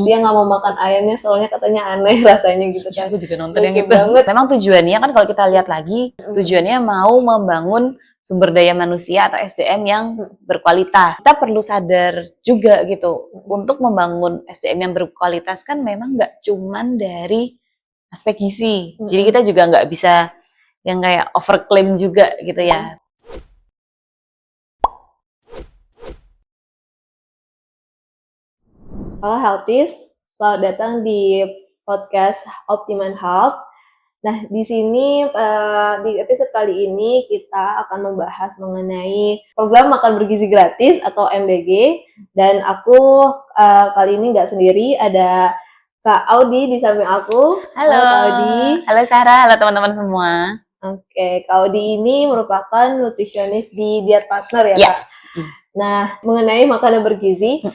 dia nggak mau makan ayamnya soalnya katanya aneh rasanya gitu Ya, kan. aku juga nonton yang Lucu itu. banget. Memang tujuannya kan kalau kita lihat lagi, tujuannya mau membangun sumber daya manusia atau SDM yang berkualitas. Kita perlu sadar juga gitu, untuk membangun SDM yang berkualitas kan memang nggak cuman dari aspek gizi. Jadi kita juga nggak bisa yang kayak overclaim juga gitu ya. Halo Healthies, selamat datang di podcast Optimal Health. Nah, di sini di episode kali ini kita akan membahas mengenai program makan bergizi gratis atau MBG. Dan aku kali ini nggak sendiri, ada Kak Audi di samping aku. Halo Kak Audi. Halo Sarah, halo teman-teman semua. Oke, Kak Audi ini merupakan nutrisionis di Diet Partner ya, Ya. Kak? Nah, mengenai makanan bergizi,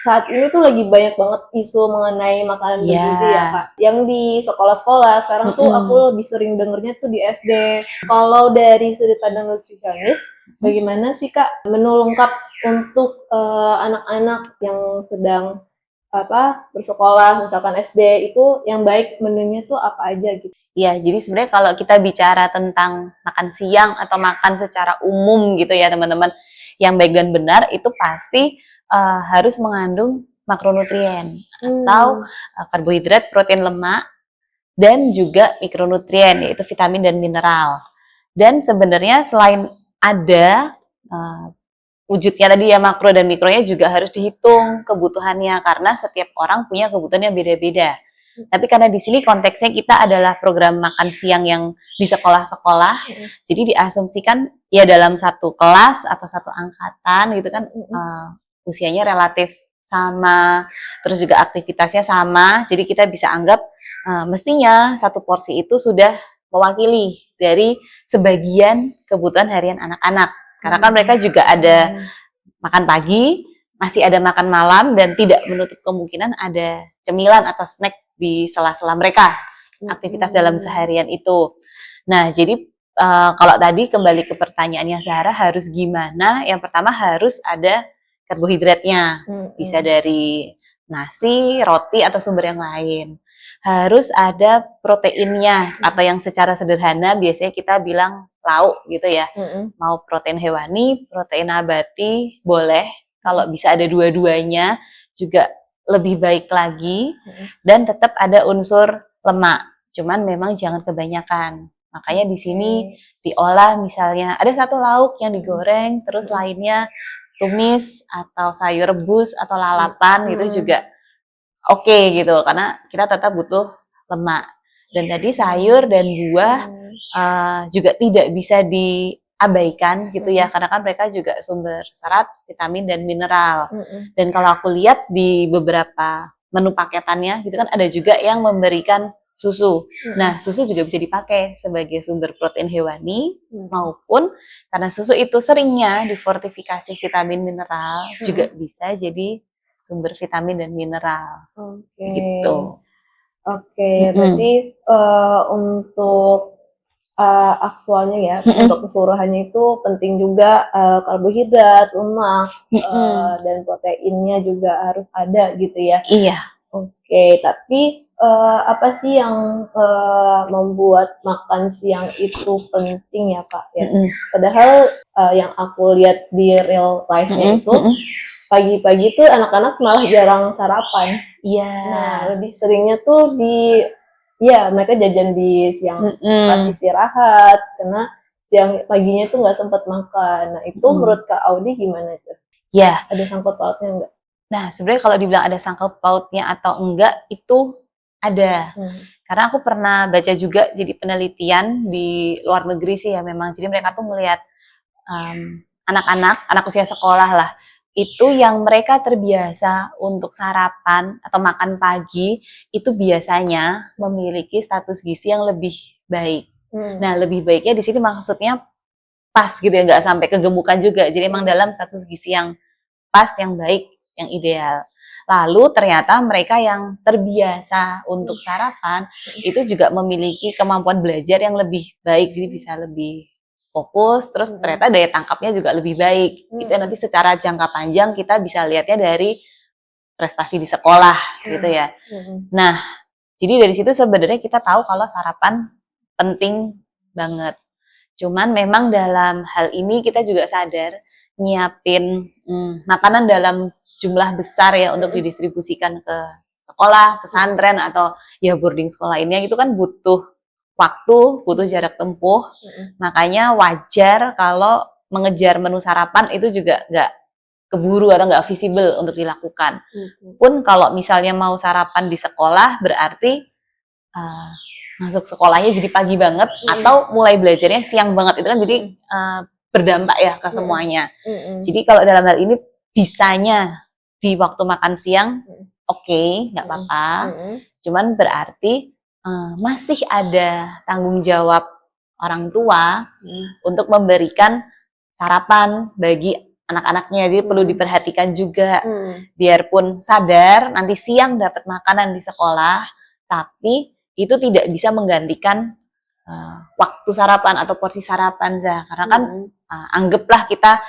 saat ini tuh lagi banyak banget isu mengenai makanan bergizi ya, Kak. Yang di sekolah-sekolah, sekarang tuh aku lebih sering dengernya tuh di SD. Kalau dari sudut pandang nutrisionis, bagaimana sih, Kak, menu lengkap untuk anak-anak yang sedang bersekolah, misalkan SD, itu yang baik menunya tuh apa aja gitu? Iya, jadi sebenarnya kalau kita bicara tentang makan siang atau makan secara umum gitu ya teman-teman, yang baik dan benar itu pasti harus mengandung makronutrien atau karbohidrat, protein, lemak, dan juga mikronutrien yaitu vitamin dan mineral. Dan sebenarnya selain ada wujudnya tadi ya makro dan mikronya juga harus dihitung kebutuhannya karena setiap orang punya kebutuhan yang beda-beda. Tapi karena di sini konteksnya kita adalah program makan siang yang di sekolah-sekolah, jadi diasumsikan ya dalam satu kelas atau satu angkatan gitu kan usianya relatif sama, terus juga aktivitasnya sama, jadi kita bisa anggap mestinya satu porsi itu sudah mewakili dari sebagian kebutuhan harian anak-anak. Karena kan mereka juga ada makan pagi, masih ada makan malam, dan tidak menutup kemungkinan ada cemilan atau snack di sela-sela mereka, aktivitas dalam seharian itu. Nah, jadi kalau tadi kembali ke pertanyaannya Zahra, harus gimana? Yang pertama harus ada karbohidratnya, bisa dari nasi, roti, atau sumber yang lain. Harus ada proteinnya, atau yang secara sederhana biasanya kita bilang lauk gitu ya. Mau protein hewani, protein nabati, boleh. Kalau bisa ada dua-duanya juga lebih baik lagi. Dan tetap ada unsur lemak. Cuman memang jangan kebanyakan. Makanya di sini diolah misalnya ada satu lauk yang digoreng, terus lainnya tumis atau sayur rebus atau lalapan gitu juga oke gitu, karena kita tetap butuh lemak. Dan tadi sayur dan buah juga tidak bisa diabaikan gitu ya, karena kan mereka juga sumber serat, vitamin dan mineral. Dan kalau aku lihat di beberapa menu paketannya gitu kan ada juga yang memberikan susu. Nah, susu juga bisa dipakai sebagai sumber protein hewani maupun karena susu itu seringnya difortifikasi vitamin mineral juga bisa jadi sumber vitamin dan mineral. Gitu. Berarti untuk aktualnya ya, untuk keseluruhannya itu penting juga karbohidrat, lemak, dan proteinnya juga harus ada gitu ya. Iya. Tapi apa sih yang membuat makan siang itu penting ya, Kak? Ya? Padahal yang aku lihat di real life-nya itu pagi-pagi tuh anak-anak malah jarang sarapan. Iya. Nah, lebih seringnya tuh mereka jajan di siang pas istirahat karena paginya tuh nggak sempat makan. Nah, itu menurut Kak Audi gimana tuh? Ya. Ada sangkut pautnya nggak? Nah, sebenarnya kalau dibilang ada sangkut pautnya atau enggak, itu ada. Karena aku pernah baca juga jadi penelitian di luar negeri sih ya memang. Jadi mereka tuh melihat anak-anak, anak usia sekolah lah, itu yang mereka terbiasa untuk sarapan atau makan pagi, itu biasanya memiliki status gizi yang lebih baik. Nah, lebih baiknya di sini maksudnya pas gitu ya, nggak sampai kegemukan juga. Jadi emang dalam status gizi yang pas, yang baik, yang ideal. Lalu ternyata mereka yang terbiasa untuk sarapan itu juga memiliki kemampuan belajar yang lebih baik, jadi bisa lebih fokus, terus ternyata daya tangkapnya juga lebih baik. Itu nanti secara jangka panjang kita bisa lihatnya dari prestasi di sekolah gitu ya. Nah, jadi dari situ sebenarnya kita tahu kalau sarapan penting banget. Cuman memang dalam hal ini kita juga sadar nyiapin makanan dalam jumlah besar ya untuk didistribusikan ke sekolah, pesantren atau ya boarding sekolah lainnya itu kan butuh waktu, butuh jarak tempuh. Makanya wajar kalau mengejar menu sarapan itu juga nggak keburu atau nggak visible untuk dilakukan. Pun kalau misalnya mau sarapan di sekolah berarti masuk sekolahnya jadi pagi banget atau mulai belajarnya siang banget itu kan jadi berdampak ya ke semuanya. Jadi kalau dalam hal ini bisanya di waktu makan siang oke, nggak apa-apa. Cuman berarti masih ada tanggung jawab orang tua untuk memberikan sarapan bagi anak-anaknya. Jadi perlu diperhatikan juga. Biarpun sadar nanti siang dapat makanan di sekolah, tapi itu tidak bisa menggantikan waktu sarapan atau porsi sarapan, Zah. Karena kan anggaplah kita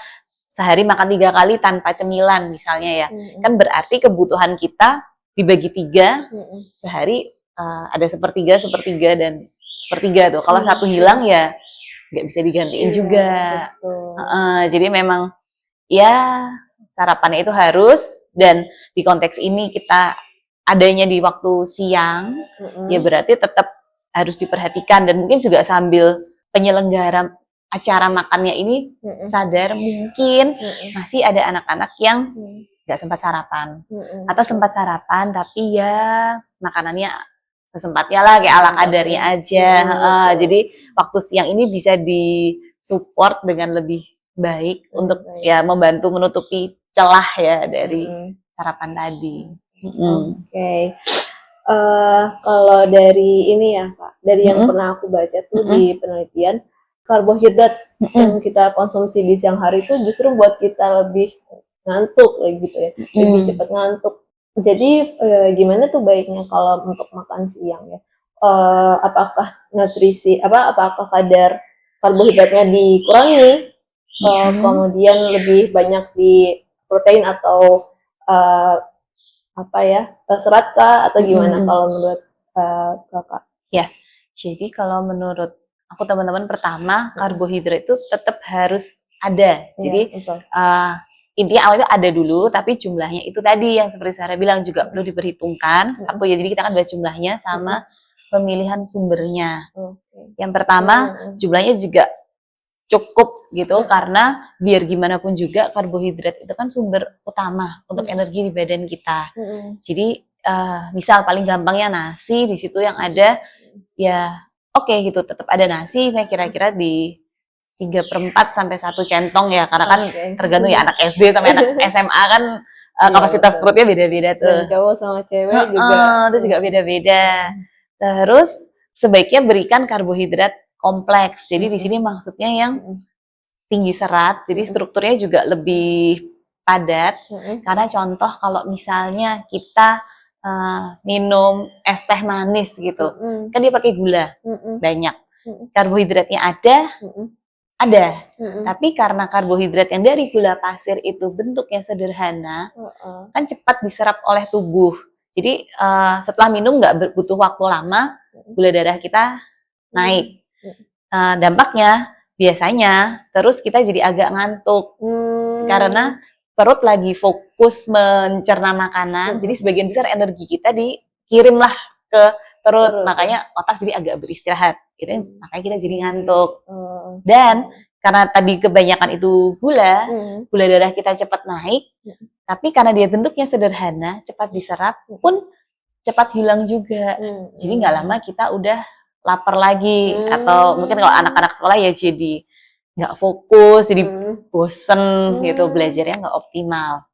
sehari makan 3 kali tanpa cemilan misalnya ya. Kan berarti kebutuhan kita dibagi 3, sehari ada sepertiga dan sepertiga tuh. Kalau satu hilang ya nggak bisa digantiin juga. Jadi memang ya sarapannya itu harus, dan di konteks ini kita adanya di waktu siang, ya berarti tetap harus diperhatikan. Dan mungkin juga sambil penyelenggara acara makannya ini sadar mungkin masih ada anak-anak yang nggak sempat sarapan atau sempat sarapan tapi ya makanannya sesempatnya lah kayak ala kadarnya aja. Jadi waktu siang ini bisa disupport dengan lebih baik untuk ya membantu menutupi celah ya dari sarapan tadi. Kalau dari ini ya Kak, dari yang pernah aku baca tuh di penelitian, karbohidrat yang kita konsumsi di siang hari itu justru buat kita lebih ngantuk gitu ya, lebih cepat ngantuk. Jadi gimana tuh baiknya kalau untuk makan siang ya? Apakah apakah kadar karbohidratnya dikurangi, kemudian lebih banyak di protein atau serat kah atau gimana kalau menurut Kakak? Ya, jadi kalau menurut aku teman-teman, pertama karbohidrat itu tetap harus ada. Jadi intinya awal itu ada dulu, tapi jumlahnya itu tadi yang seperti Sarah bilang juga perlu diperhitungkan. Aku ya, jadi kita akan bahas jumlahnya sama pemilihan sumbernya. Yang pertama jumlahnya juga cukup gitu, karena biar gimana pun juga karbohidrat itu kan sumber utama untuk energi di badan kita. Jadi misal paling gampangnya nasi, di situ yang ada ya oke gitu, tetap ada nasi, kira-kira di 3/4 sampai 1 centong ya, karena kan tergantung ya anak SD sampai anak SMA kan kapasitas perutnya beda-beda tuh. Dan cowok sama cewek juga. Itu juga beda-beda. Terus sebaiknya berikan karbohidrat kompleks. Jadi di sini maksudnya yang tinggi serat, jadi strukturnya juga lebih padat. Karena contoh kalau misalnya kita minum es teh manis gitu, kan dia pakai gula banyak. Karbohidratnya ada, tapi karena karbohidrat yang dari gula pasir itu bentuknya sederhana, kan cepat diserap oleh tubuh. Jadi setelah minum nggak butuh waktu lama, gula darah kita naik. Dampaknya biasanya terus kita jadi agak ngantuk karena perut lagi fokus mencerna makanan, jadi sebagian besar energi kita dikirimlah ke perut, makanya otak jadi agak beristirahat, gitu. Makanya kita jadi ngantuk. Dan karena tadi kebanyakan itu gula darah kita cepat naik, tapi karena dia bentuknya sederhana, cepat diserap, pun cepat hilang juga. Jadi nggak lama kita udah lapar lagi, atau mungkin kalau anak-anak sekolah ya jadi nggak fokus, jadi bosen gitu, belajarnya nggak optimal.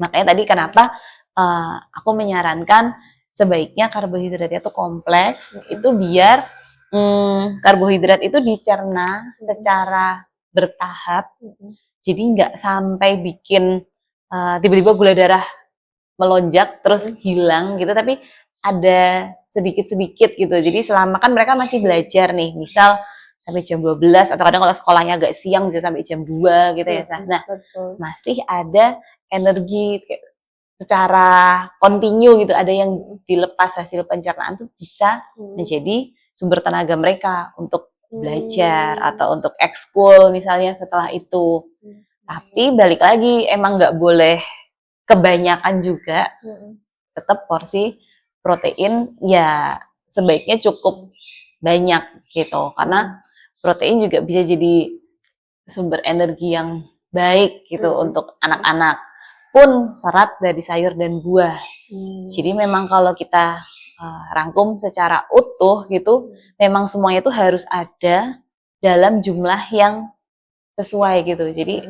Makanya tadi kenapa aku menyarankan sebaiknya karbohidratnya itu kompleks, itu biar karbohidrat itu dicerna secara bertahap, jadi nggak sampai bikin tiba-tiba gula darah melonjak terus hilang gitu, tapi ada sedikit-sedikit gitu. Jadi selama kan mereka masih belajar nih, misal sampai jam 12 atau kadang kalau sekolahnya agak siang bisa sampai jam 2 gitu ya. Nah, masih ada energi secara kontinu gitu, ada yang dilepas hasil pencernaan tuh bisa menjadi sumber tenaga mereka untuk belajar atau untuk ekskul misalnya setelah itu. Tapi balik lagi, emang nggak boleh kebanyakan juga, tetap porsi protein ya sebaiknya cukup banyak gitu, karena protein juga bisa jadi sumber energi yang baik gitu untuk anak-anak. Pun serat dari sayur dan buah. Jadi memang kalau kita rangkum secara utuh gitu, memang semuanya itu harus ada dalam jumlah yang sesuai gitu. Jadi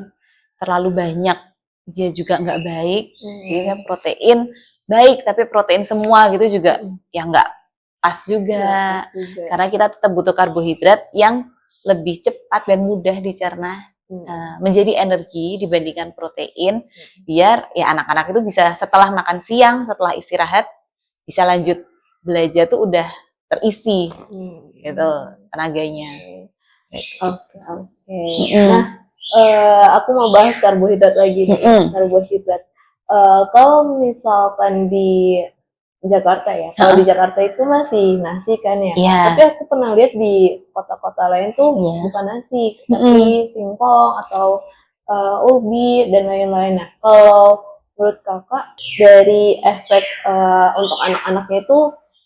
terlalu banyak dia juga nggak baik. Jadi protein baik, tapi protein semua gitu juga ya nggak pas juga. Karena kita tetap butuh karbohidrat yang lebih cepat dan mudah dicerna menjadi energi dibandingkan protein, biar ya anak-anak itu bisa setelah makan siang, setelah istirahat bisa lanjut belajar tuh udah terisi gitu tenaganya. Oke. Nah, aku mau bahas karbohidrat lagi nih. Karbohidrat. Kalau misalkan di Jakarta ya, kalau di Jakarta itu masih nasi kan ya. Tapi aku pernah lihat di kota-kota lain tuh bukan nasi, tapi singkong atau ubi dan lain-lain. Nah, kalau menurut kakak dari efek untuk anak-anaknya itu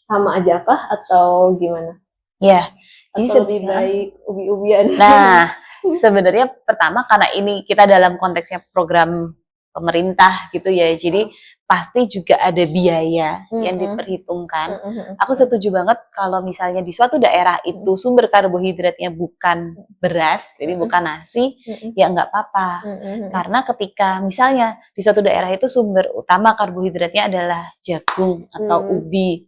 sama aja kah atau gimana? Ya, Atau lebih baik ubi-ubian? Nah, sebenarnya pertama karena ini kita dalam konteksnya program pemerintah gitu ya, jadi pasti juga ada biaya yang diperhitungkan. Aku setuju banget kalau misalnya di suatu daerah itu sumber karbohidratnya bukan beras, jadi bukan nasi, ya nggak apa-apa. Karena ketika misalnya di suatu daerah itu sumber utama karbohidratnya adalah jagung atau ubi,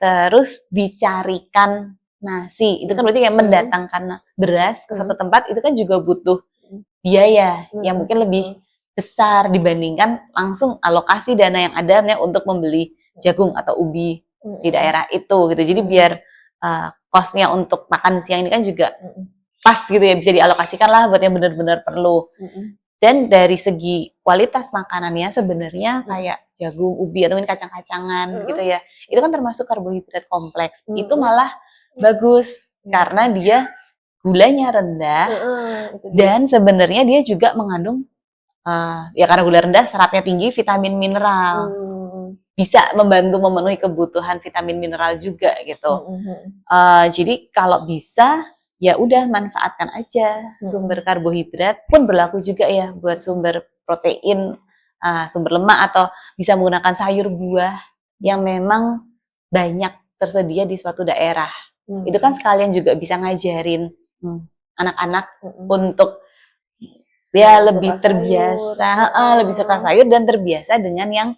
terus dicarikan nasi, itu kan berarti kayak mendatangkan beras ke satu tempat, itu kan juga butuh biaya yang mungkin lebih besar dibandingkan langsung alokasi dana yang ada untuk membeli jagung atau ubi di daerah itu gitu. Jadi biar cost-nya untuk makan siang ini kan juga pas gitu ya, bisa dialokasikan lah buat yang benar-benar perlu. Dan dari segi kualitas makanannya sebenarnya kayak jagung, ubi atau kacang-kacangan gitu ya, itu kan termasuk karbohidrat kompleks. Itu malah bagus karena dia gulanya rendah dan sebenarnya dia juga mengandung ya karena gula rendah, seratnya tinggi, vitamin mineral. Bisa membantu memenuhi kebutuhan vitamin mineral juga gitu. Jadi kalau bisa ya udah manfaatkan aja sumber karbohidrat, pun berlaku juga ya buat sumber protein, sumber lemak, atau bisa menggunakan sayur buah yang memang banyak tersedia di suatu daerah. Itu kan sekalian juga bisa ngajarin anak-anak untuk dia lebih terbiasa, lebih suka sayur dan terbiasa dengan yang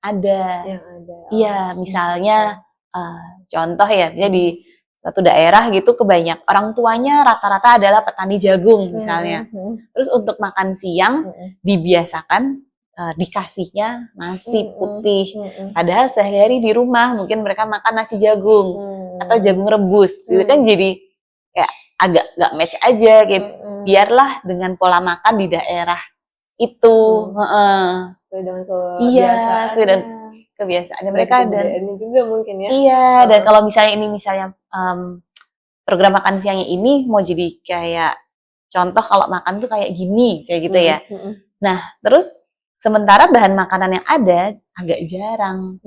ada. Iya, misalnya contoh ya, misalnya di satu daerah gitu kebanyak orang tuanya rata-rata adalah petani jagung misalnya. Terus untuk makan siang dibiasakan dikasihnya nasi putih. Padahal sehari-hari di rumah mungkin mereka makan nasi jagung atau jagung rebus. Itu kan jadi kayak agak nggak match aja gitu. Biarlah dengan pola makan di daerah itu, sesuai dengan kebiasaan. Sesuai dengan kebiasaan mereka dan juga mungkin ya. Iya, dan kalau misalnya program makan siangnya ini mau jadi kayak contoh kalau makan tuh kayak gini, kayak gitu ya. Nah, terus sementara bahan makanan yang ada agak jarang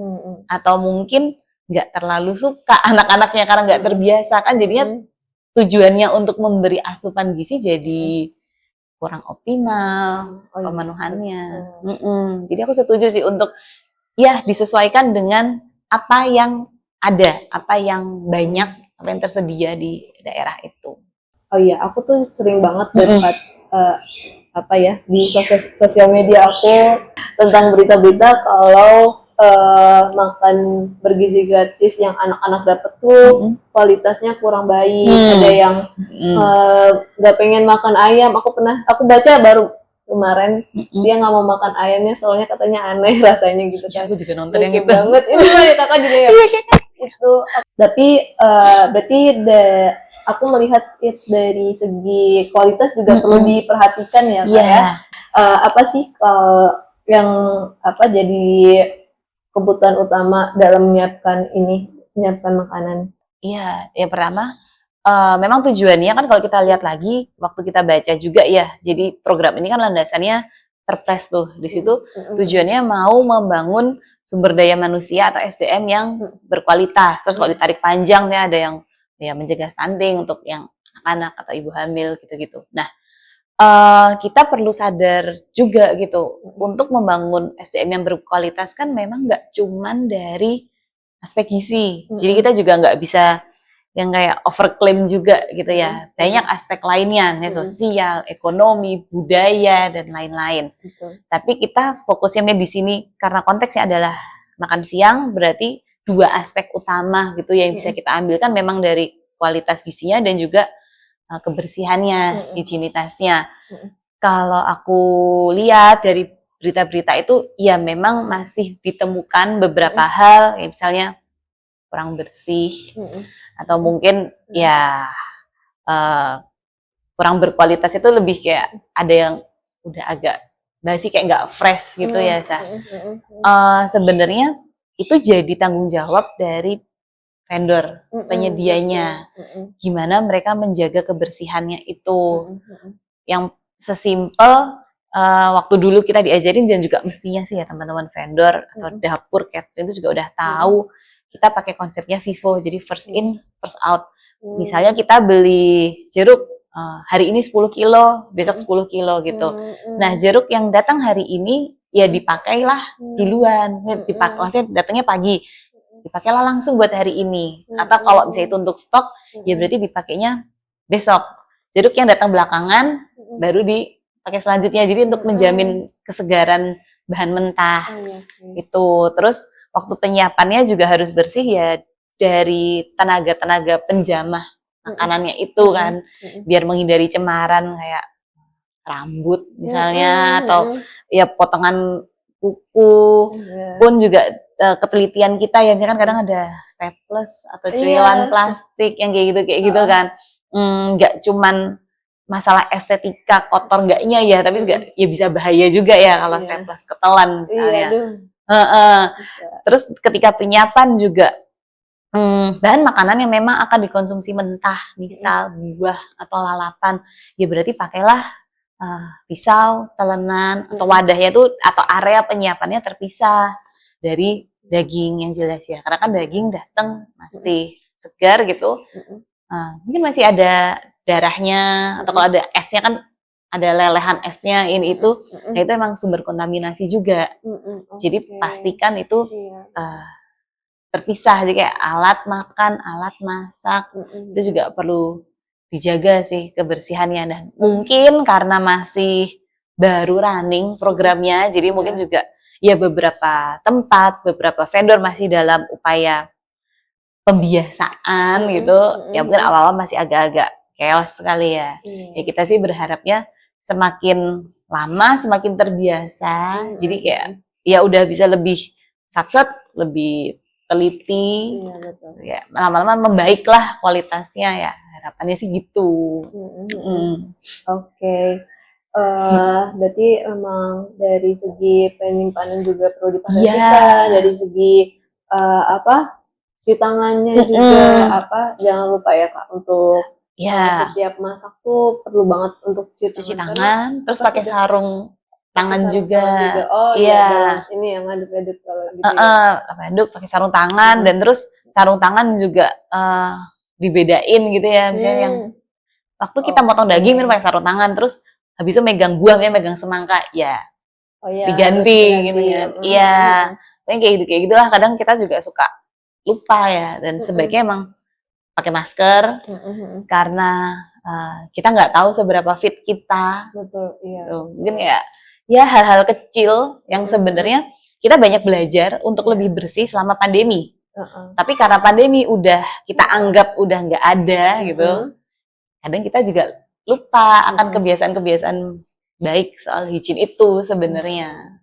atau mungkin nggak terlalu suka anak-anaknya karena nggak terbiasa kan, jadinya tujuannya untuk memberi asupan gizi jadi kurang optimal pemenuhannya. Jadi aku setuju sih untuk ya disesuaikan dengan apa yang ada, apa yang banyak, apa yang tersedia di daerah itu. Oh iya, aku tuh sering banget dapat di sosial media aku tentang berita-berita kalau makan bergizi gratis yang anak-anak dapat tuh kualitasnya kurang baik. Ada yang nggak pengen makan ayam. Aku baca baru kemarin dia nggak mau makan ayamnya soalnya katanya aneh rasanya gitu kan. Aku juga nonton yang itu banget. Ini ya kakak juga ya. Itu tapi berarti aku melihat dari segi kualitas juga perlu diperhatikan ya, kayak apa sih yang apa jadi kebutuhan utama dalam menyiapkan makanan? Iya, yang pertama memang tujuannya kan kalau kita lihat lagi waktu kita baca juga ya. Jadi program ini kan landasannya Perpres tuh. Di situ tujuannya mau membangun sumber daya manusia atau SDM yang berkualitas. Terus kalau ditarik panjang ya ada yang ya mencegah stunting untuk yang anak-anak atau ibu hamil gitu-gitu. Nah, kita perlu sadar juga gitu untuk membangun SDM yang berkualitas kan memang nggak cuman dari aspek gizi. Jadi kita juga nggak bisa yang kayak overclaim juga gitu ya. Banyak aspek lainnya, sosial, ekonomi, budaya dan lain-lain. Tapi kita fokusnya di sini karena konteksnya adalah makan siang, berarti dua aspek utama gitu yang bisa kita ambil kan memang dari kualitas gizinya dan juga kebersihannya, higienitasnya. Kalau aku lihat dari berita-berita itu, ya memang masih ditemukan beberapa hal, ya misalnya kurang bersih, atau mungkin ya kurang berkualitas itu lebih kayak ada yang udah agak basi kayak nggak fresh gitu ya, Sa. Sebenarnya itu jadi tanggung jawab dari vendor penyedianya, gimana mereka menjaga kebersihannya itu, yang sesimpel waktu dulu kita diajarin dan juga mestinya sih ya teman-teman vendor atau dapur catering itu juga udah tahu kita pakai konsepnya FIFO, jadi first in first out. Misalnya kita beli jeruk hari ini 10 kilo, besok 10 kilo gitu. Nah jeruk yang datang hari ini ya dipakailah duluan, maksudnya datangnya pagi, dipakailah langsung buat hari ini. Atau kalau misalnya itu untuk stok, ya berarti dipakainya besok. Jeruk yang datang belakangan baru dipakai selanjutnya. Jadi untuk menjamin kesegaran bahan mentah itu. Terus waktu penyiapannya juga harus bersih ya dari tenaga-tenaga penjamah makanannya itu kan, biar menghindari cemaran kayak rambut misalnya atau ya potongan kuku pun juga ketelitian kita ya kan kadang ada staples atau cuilan plastik yang kayak gitu kan, nggak cuman masalah estetika kotor enggaknya ya, tapi juga ya bisa bahaya juga ya kalau staples ketelan misalnya. Terus ketika penyiapan juga bahan makanan yang memang akan dikonsumsi mentah, misal buah atau lalapan, ya berarti pakailah pisau, telenan, atau wadahnya itu atau area penyiapannya terpisah dari daging yang jelas ya, karena kan daging datang masih segar gitu, mungkin masih ada darahnya atau kalau ada esnya kan ada lelehan esnya ini itu, nah itu emang sumber kontaminasi juga. Jadi pastikan itu terpisah, jadi kayak alat makan, alat masak itu juga perlu dijaga sih kebersihannya. Dan mungkin karena masih baru running programnya, jadi mungkin juga ya beberapa tempat, beberapa vendor masih dalam upaya pembiasaan gitu, ya mungkin awal-awal masih agak-agak chaos sekali ya. Ya kita sih berharapnya semakin lama semakin terbiasa, jadi kayak ya udah bisa lebih satset, lebih teliti, ya lama-lama membaiklah kualitasnya ya, harapannya sih gitu. Oke. Berarti emang dari segi penyimpanan juga perlu diperhatikan, dari segi cuci tangannya juga jangan lupa ya Kak untuk setiap masak tuh perlu banget untuk cuci tangan, terus pakai sarung tangan juga. Oh iya, ini yang aduk-aduk kalau gitu ya. Aduk pakai sarung tangan, dan terus sarung tangan juga dibedain gitu ya, misalnya yang waktu kita potong daging kan pakai sarung tangan, terus habis itu megang buah, megang semangka ya diganti gitu kan. Iya, kayak gitulah. Kadang kita juga suka lupa ya, dan sebaiknya emang pakai masker karena kita nggak tahu seberapa fit kita. Betul, iya. Mungkin ya hal-hal kecil yang sebenarnya kita banyak belajar untuk lebih bersih selama pandemi. Tapi karena pandemi udah kita anggap udah nggak ada gitu, kadang kita juga lupa akan kebiasaan-kebiasaan baik soal higien itu sebenarnya.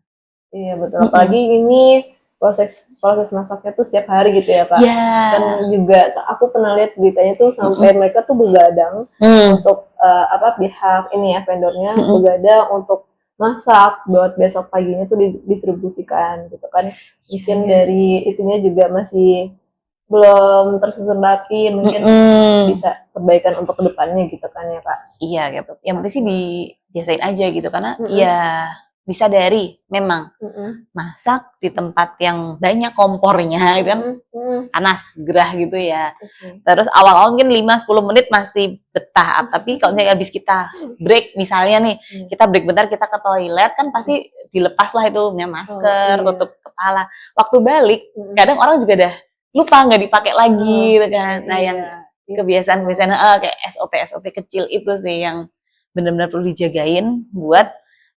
Iya betul. Apalagi ini proses masaknya tuh setiap hari gitu ya Kak. Dan juga aku pernah lihat beritanya tuh sampai mereka tuh begadang untuk pihak ini ya vendornya begadang untuk masak buat besok paginya tuh didistribusikan gitu kan. Mungkin dari itunya juga masih belum tersusun rapi, mungkin bisa perbaikan untuk kedepannya gitu kan ya Kak. Iya gitu. Yang penting sih dibiasain aja gitu karena ya disadari memang masak di tempat yang banyak kompornya itu kan panas, gerah gitu ya. Terus awal-awal mungkin 5-10 menit masih betah, tapi kalau habis kita break misalnya nih, kita break bentar kita ke toilet kan pasti dilepas lah itu masker, tutup kepala. Waktu balik kadang orang juga udah lupa nggak dipakai lagi gitu kan. Nah, yang kebiasaan-kebiasaan kayak SOP kecil itu sih yang benar-benar perlu dijagain buat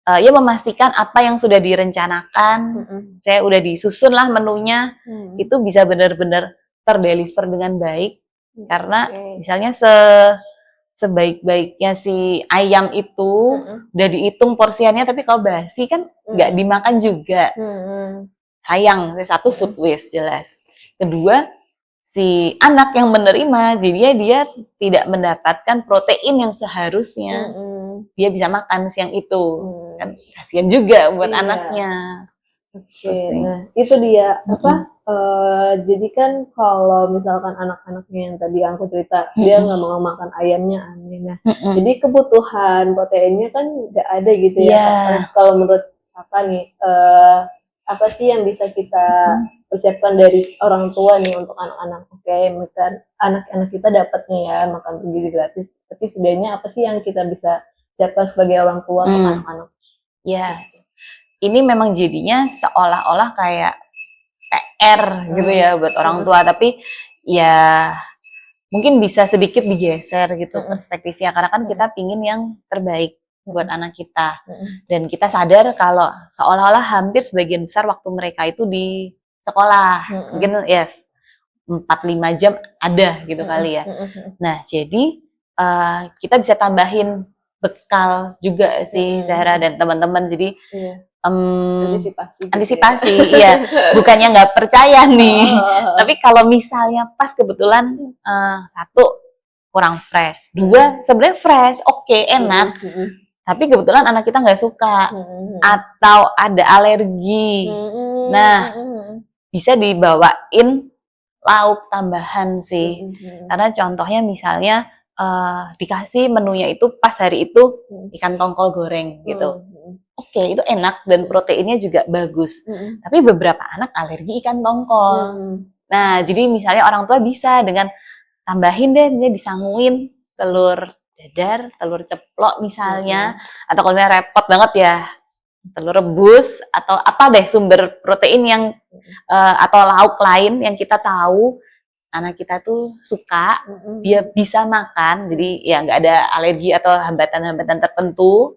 ya memastikan apa yang sudah direncanakan, saya udah disusun lah menunya, itu bisa benar-benar terdeliver dengan baik. Karena misalnya sebaik-baiknya si ayam itu udah dihitung porsiannya, tapi kalau basi kan nggak dimakan juga. Sayang, satu food waste jelas. Kedua, si anak yang menerima, jadinya dia tidak mendapatkan protein yang seharusnya dia bisa makan siang itu. Kan kasihan juga buat anaknya. Nah itu dia jadi kan kalau misalkan anak-anaknya yang tadi aku cerita dia nggak mau makan ayamnya aneh. Nah jadi kebutuhan proteinnya kan nggak ada gitu ya. Kalau menurut Kakak nih apa sih yang bisa kita persiapkan dari orang tua nih untuk anak-anak? Oke, bukan anak-anak kita dapat nih ya makan gizi gratis, tapi setidaknya apa sih yang kita bisa siapkan sebagai orang tua untuk anak-anak? Ya, ini memang jadinya seolah-olah kayak PR gitu ya buat orang tua, tapi ya mungkin bisa sedikit digeser gitu perspektifnya, karena kan kita pingin yang terbaik buat anak kita, dan kita sadar kalau seolah-olah hampir sebagian besar waktu mereka itu di sekolah, mungkin 4-5 jam ada gitu kali ya. Nah jadi kita bisa tambahin bekal juga sih Zahra dan teman-teman, jadi antisipasi iya, bukannya nggak percaya nih, tapi kalau misalnya pas kebetulan satu kurang fresh, dua sebenarnya fresh, oke, enak, tapi kebetulan anak kita nggak suka atau ada alergi, nah bisa dibawain lauk tambahan sih, karena contohnya misalnya dikasih menunya itu pas hari itu ikan tongkol goreng gitu. Oke, itu enak dan proteinnya juga bagus. Tapi beberapa anak alergi ikan tongkol. Nah, jadi misalnya orang tua bisa dengan tambahin deh, misalnya disanguin telur dadar, telur ceplok misalnya, atau kalau misalnya repot banget ya, telur rebus atau apa deh sumber protein yang atau lauk lain yang kita tahu anak kita tuh suka, dia bisa makan, jadi ya nggak ada alergi atau hambatan-hambatan tertentu,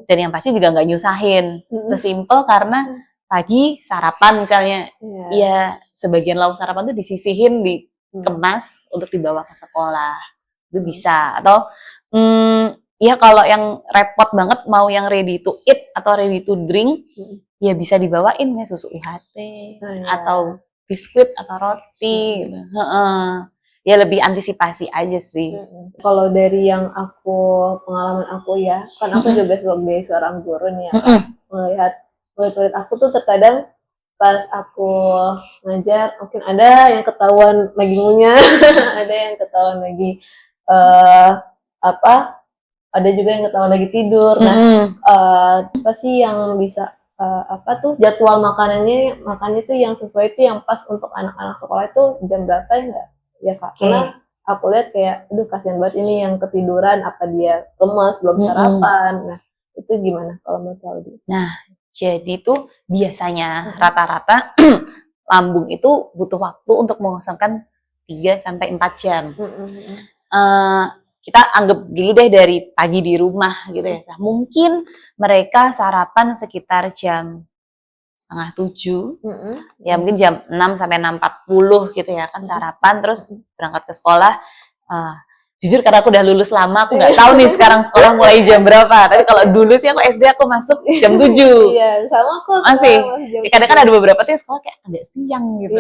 dan yang pasti juga nggak nyusahin, sesimpel karena pagi sarapan misalnya, ya sebagian lauk sarapan tuh disisihin, dikemas untuk dibawa ke sekolah, itu bisa, atau ya kalau yang repot banget mau yang ready to eat atau ready to drink, ya bisa dibawain ya susu UHT atau biskuit atau roti gitu. Ya lebih antisipasi aja sih. Kalau dari yang pengalaman aku ya, kan aku juga sebagai seorang guru nih ya, melihat murid-murid aku tuh terkadang pas aku ngajar mungkin ada yang ketahuan lagi ngunyah, ada yang ketahuan lagi ada juga yang ketahuan lagi tidur. Nah apa sih yang bisa jadwal makannya tuh yang sesuai tuh yang pas untuk anak-anak sekolah itu jam berapa ya Kak? Karena aku lihat kayak aduh kasihan banget ini yang ketiduran, apa dia lemas belum sarapan. Nah itu gimana kalau menurut Aldi? Nah jadi tuh biasanya rata-rata lambung itu butuh waktu untuk mengosongkan 3-4 jam. Kita anggap dulu deh dari pagi di rumah gitu ya. Mungkin mereka sarapan sekitar jam 6:30, ya mungkin jam 6 sampai 6:40 gitu ya kan sarapan, terus berangkat ke sekolah. Jujur karena aku udah lulus lama, aku nggak tahu nih sekarang sekolah mulai jam berapa. Tapi kalau dulu sih aku SD aku masuk jam 7. Iya, sama aku. Masih. Kadang kan ada beberapa tuh sekolah kayak agak siang gitu.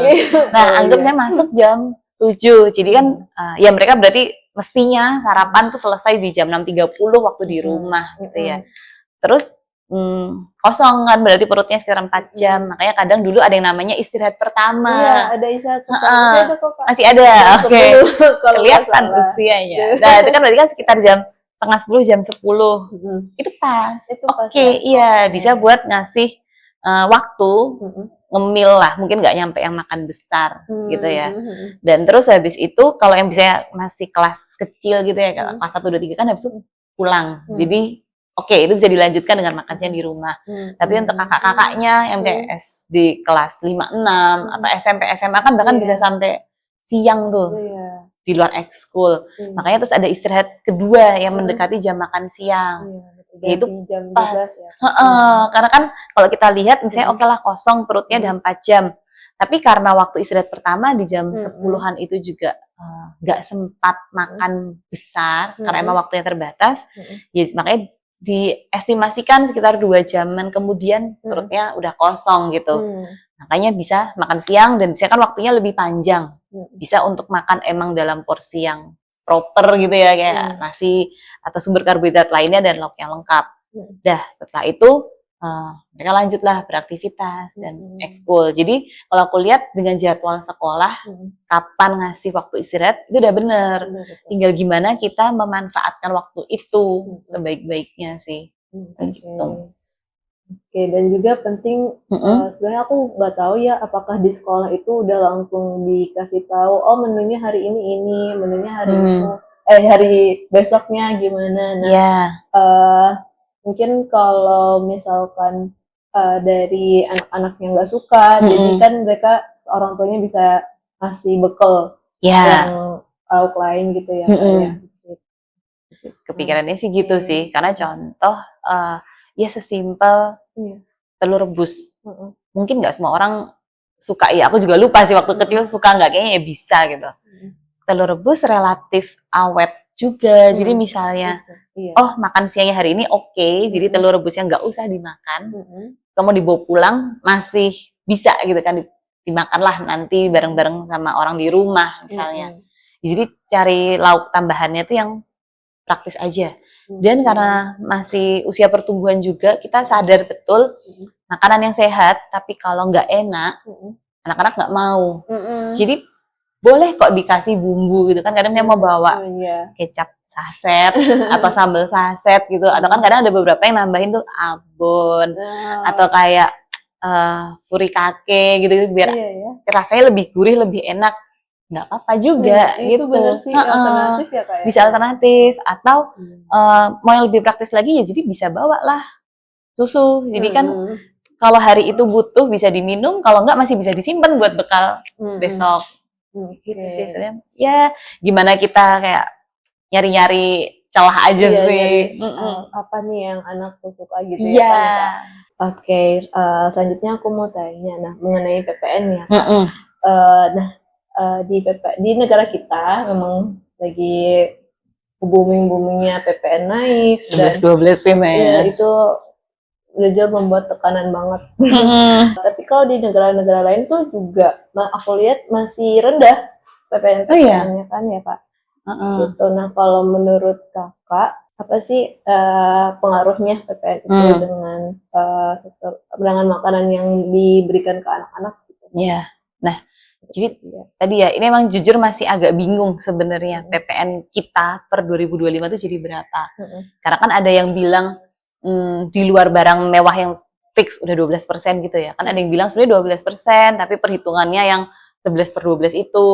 Nah, anggapnya masuk jam 7. Jadi kan ya mereka berarti mestinya sarapan tuh selesai di jam 6:30 waktu di rumah gitu ya. Terus kosong kan, berarti perutnya sekitar 4 jam. Makanya kadang dulu ada yang namanya istirahat Iya, pertama. ada istirahat Heeh. pertama. Masih ada kok, Kak. Masih ada, Jam oke. 10 kalau nggak Kelihatan salah. usianya. Nah, itu kan berarti kan sekitar jam setengah 10, jam 10. Mm-mm. Itu pas. Itu pas Oke, ya. iya, Oke. bisa buat ngasih waktu Mm-mm. ngemil lah, mungkin nggak nyampe yang makan besar gitu ya. Mm-mm. Dan terus habis itu kalau yang bisa masih kelas kecil gitu ya, Hmm. kelas 1, 2, 3 kan habis itu pulang. Hmm. Jadi oke, itu bisa dilanjutkan dengan makan siang di rumah. Tapi untuk kakak-kakaknya yang kayak SD kelas 5, 6 atau SMP, SMA kan bahkan Iya. bisa sampai siang tuh Iya. di luar ekskul. Iya. Makanya terus ada istirahat kedua yang mendekati jam makan siang. Iya, Itu ganti jam pas. 12 ya. Karena kan kalau kita lihat misalnya oke lah kosong perutnya udah 4 jam. Tapi karena waktu istirahat pertama di jam 10-an itu juga nggak sempat makan besar karena emang waktunya terbatas. Ya makanya diestimasikan sekitar 2 jaman kemudian perutnya udah kosong gitu. Makanya bisa makan siang dan bisa kan waktunya lebih panjang. Bisa untuk makan emang dalam porsi yang proper gitu ya, kayak nasi atau sumber karbohidrat lainnya dan lauk yang lengkap. Dah setelah itu mereka lanjutlah beraktivitas dan ekskul. Jadi kalau aku lihat dengan jadwal sekolah, kapan ngasih waktu istirahat itu udah bener. Tinggal gimana kita memanfaatkan waktu itu sebaik-baiknya sih. Gitu. Oke, dan juga penting sebenarnya aku nggak tahu ya apakah di sekolah itu udah langsung dikasih tahu oh menunya hari ini, menunya hari itu hari besoknya gimana. Nah, mungkin kalau misalkan dari anak-anak yang nggak suka, jadi kan mereka orang tuanya bisa ngasih bekal yang lauk lain gitu ya. Kepikirannya sih gitu sih, karena contoh ya sesimpel telur rebus. Mungkin nggak semua orang suka ya, aku juga lupa sih waktu kecil suka nggak, kayaknya ya bisa gitu. Telur rebus relatif awet juga, jadi misalnya oh makan siangnya hari ini jadi telur rebusnya nggak usah dimakan, kamu dibawa pulang masih bisa gitu kan, dimakanlah nanti bareng-bareng sama orang di rumah misalnya. Jadi cari lauk tambahannya tuh yang praktis aja. Dan karena masih usia pertumbuhan juga, kita sadar betul makanan yang sehat, tapi kalau nggak enak, anak-anak nggak mau. Jadi boleh kok dikasih bumbu gitu kan, kadang dia mau bawa kecap saset atau sambal saset gitu, atau kan kadang ada beberapa yang nambahin tuh abon atau kayak furikake gitu, biar rasanya lebih gurih, lebih enak. Nggak apa-apa juga gitu. Bener sih, alternatif ya Kak ya? Bisa alternatif atau mau yang lebih praktis lagi ya jadi bisa bawa lah susu. Jadi kan kalau hari itu butuh bisa diminum, kalau enggak masih bisa disimpan buat bekal besok. Gitu sih sebenarnya. Ya gimana kita kayak nyari-nyari celah aja sih. Apa nih yang anakku suka gitu ya. Oke, selanjutnya aku mau tanya mengenai PPN ya Kak. Di negara kita memang lagi booming-boomingnya PPN naik dan 12 ya. Itu jujur membuat tekanan banget. Tapi kalau di negara-negara lain tuh juga aku lihat masih rendah PPN-nya kan ya Kak. Gitu. Nah kalau menurut Kakak apa sih pengaruhnya PPN itu dengan makanan yang diberikan ke anak-anak gitu? Iya. Nah, jadi tadi ya, ini emang jujur masih agak bingung sebenarnya PPN kita per 2025 itu jadi berapa. Karena kan ada yang bilang di luar barang mewah yang fix udah 12% gitu ya. Kan ada yang bilang sebenarnya 12%, tapi perhitungannya yang 11/12 itu.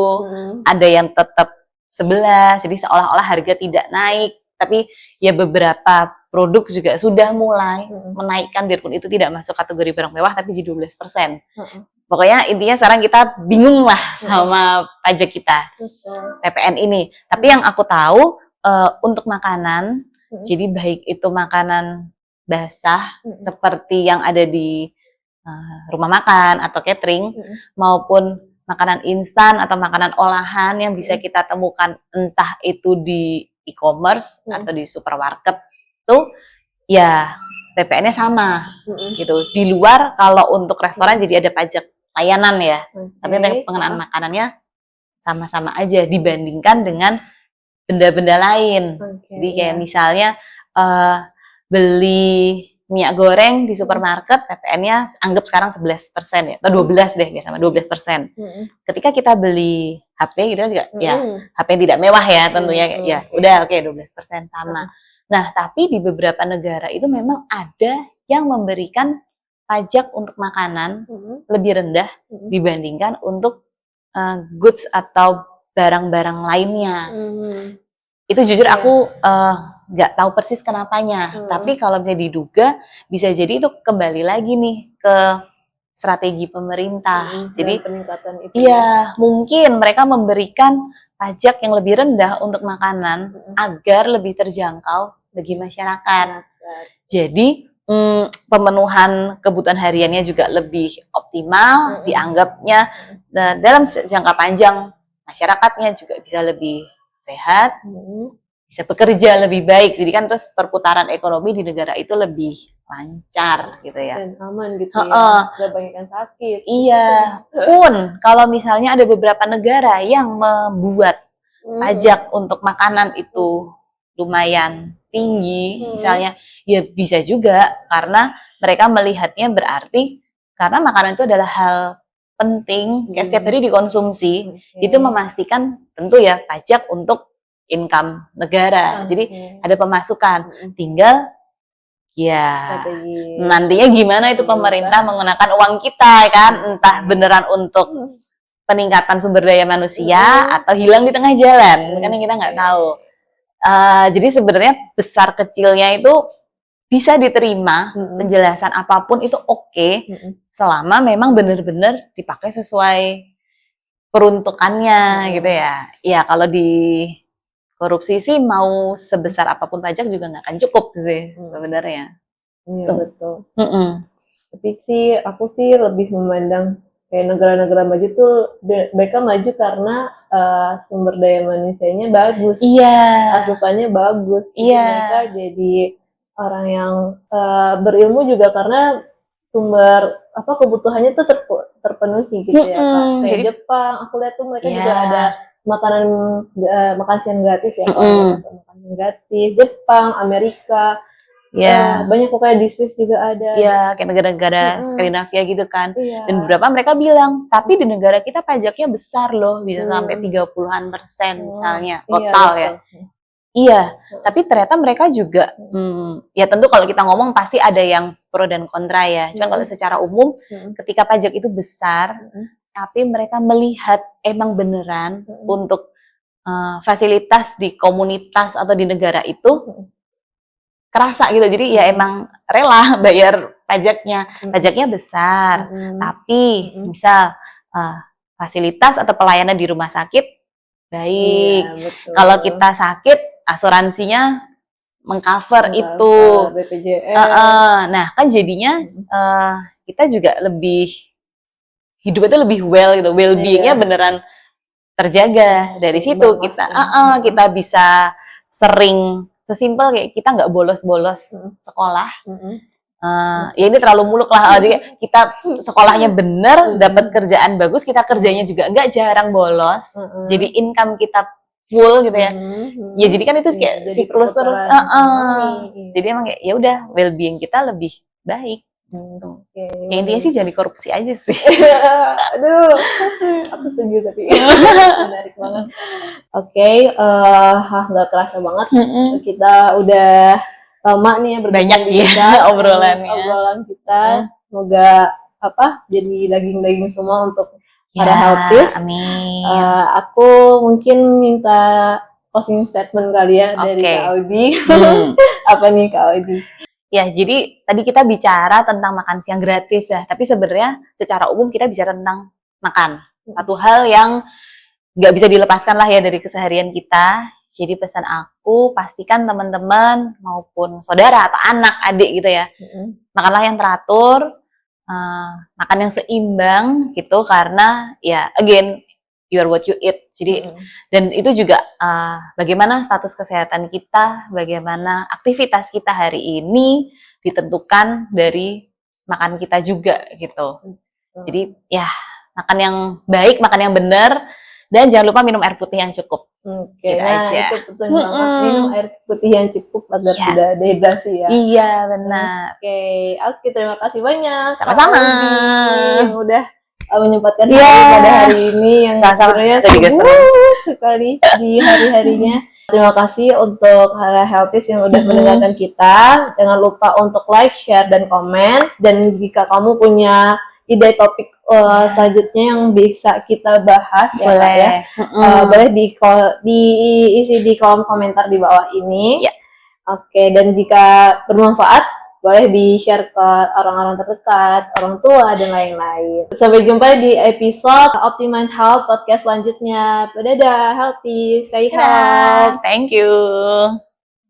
Ada yang tetap 11, jadi seolah-olah harga tidak naik. Tapi ya beberapa produk juga sudah mulai menaikkan, biarpun itu tidak masuk kategori barang mewah, tapi jadi 12%. Pokoknya intinya sekarang kita bingung lah sama pajak kita, PPN ini. Tapi yang aku tahu untuk makanan, jadi baik itu makanan basah seperti yang ada di rumah makan atau catering, maupun makanan instan atau makanan olahan yang bisa kita temukan entah itu di e-commerce atau di supermarket, tuh ya PPN-nya sama gitu. Di luar kalau untuk restoran jadi ada pajak layanan ya, tapi untuk pengenaan makanannya sama-sama aja dibandingkan dengan benda-benda lain. Jadi kayak misalnya beli minyak goreng di supermarket PPN-nya anggap sekarang 11% ya, atau 12 deh biasa 12%. Ketika kita beli HP gitu kan juga ya HP yang tidak mewah ya tentunya ya udah oke 12% sama. Nah, tapi di beberapa negara itu memang ada yang memberikan pajak untuk makanan lebih rendah dibandingkan untuk goods atau barang-barang lainnya. Itu jujur aku nggak tahu persis kenapanya. Tapi kalau bisa diduga, bisa jadi itu kembali lagi nih ke strategi pemerintah. Jadi peningkatan itu. iya, mungkin mereka memberikan pajak yang lebih rendah untuk makanan agar lebih terjangkau bagi masyarakat. Jadi pemenuhan kebutuhan hariannya juga lebih optimal, dianggapnya dalam jangka panjang masyarakatnya juga bisa lebih sehat, bisa bekerja lebih baik. Jadi kan terus perputaran ekonomi di negara itu lebih lancar gitu ya. Dan aman gitu ya, gak banyak yang sakit. Iya, pun kalau misalnya ada beberapa negara yang membuat pajak untuk makanan itu lumayan tinggi, misalnya, ya bisa juga karena mereka melihatnya berarti karena makanan itu adalah hal penting, kayak setiap hari dikonsumsi, itu memastikan tentu ya pajak untuk income negara. Jadi ada pemasukan, tinggal ya nantinya gimana itu pemerintah menggunakan uang kita kan, entah beneran untuk peningkatan sumber daya manusia atau hilang di tengah jalan, kan kita nggak tahu. Jadi sebenarnya besar kecilnya itu bisa diterima, penjelasan apapun itu oke, selama memang benar-benar dipakai sesuai peruntukannya gitu ya. Ya kalau di korupsi sih mau sebesar apapun pajak juga nggak akan cukup sih sebenarnya. Iya betul. Tapi sih aku sih lebih memandang kayak negara-negara maju tuh mereka maju karena sumber daya manusianya bagus, asupannya bagus, mereka jadi orang yang berilmu juga karena sumber kebutuhannya tuh terpenuhi gitu ya Kak. Kayak jadi, Jepang, aku lihat tuh mereka juga ada makan siang gratis ya, makan siang gratis. Jepang, Amerika. Banyak kok kayak di Swiss juga ada. Kayak negara-negara Skandinavia gitu kan. Dan beberapa mereka bilang, tapi di negara kita pajaknya besar loh, bisa sampai 30-an% misalnya, total ya. Iya, tapi ternyata mereka juga, ya tentu kalau kita ngomong pasti ada yang pro dan kontra ya. Cuman kalau secara umum, ketika pajak itu besar, tapi mereka melihat emang beneran untuk fasilitas di komunitas atau di negara itu, kerasa gitu, jadi ya emang rela bayar pajaknya besar, tapi misal fasilitas atau pelayanan di rumah sakit baik, kalau kita sakit asuransinya mengcover itu, BPJS. Nah kan jadinya kita juga lebih hidup itu lebih gitu, well-beingnya beneran terjaga dari situ. Kita bisa sering sesimpel kayak kita nggak bolos-bolos sekolah. Ya ini terlalu muluk lah. Jadi kita sekolahnya bener, dapat kerjaan bagus, kita kerjanya juga nggak jarang bolos. Jadi income kita full gitu ya. Ya jadi kan itu kayak siklus terus. Jadi emang kayak ya udah well-being kita lebih baik. Ya intinya sih jangan korupsi aja sih. Aduh, aku setuju tapi menarik banget. Nggak kerasa banget. Kita udah lama nih ya banyak ya obrolan kita. Semoga jadi daging-daging semua untuk para healthies. Amin. Aku mungkin minta closing statement kali ya dari Kak Audi. Apa nih Kak Audi? Ya, jadi tadi kita bicara tentang makan siang gratis ya, tapi sebenarnya secara umum kita bicara tentang makan. Satu hal yang nggak bisa dilepaskan lah ya dari keseharian kita. Jadi pesan aku, pastikan teman-teman maupun saudara atau anak, adik gitu ya, makanlah yang teratur, makan yang seimbang gitu, karena ya again, you are what you eat. Jadi dan itu juga bagaimana status kesehatan kita, bagaimana aktivitas kita hari ini ditentukan dari makan kita juga gitu. Jadi ya makan yang baik, makan yang benar, Dan jangan lupa minum air putih yang cukup. Oke, Gitu nah aja. itu penting banget minum air putih yang cukup agar Yes. tidak dehidrasi ya. Iya, benar. Oke, terima kasih banyak Kak Sama-sama. Aldi yang udah menyempatkan Iya. hari pada hari ini yang Sama-sama. sebenarnya Kita juga sibuk sekali di hari-harinya. Terima kasih untuk Hara Healthies yang udah mendengarkan kita. Jangan lupa untuk like, share, dan komen. Dan jika kamu punya ide topik selanjutnya yang bisa kita bahas ya Kak, ya, boleh diisi di kolom komentar di bawah ini. Ya. Oke, dan jika bermanfaat boleh di-share ke orang-orang terdekat, orang tua, dan lain-lain. Sampai jumpa di episode Optimum Health Podcast selanjutnya. Dadah, healthy, stay healthy. Thank you.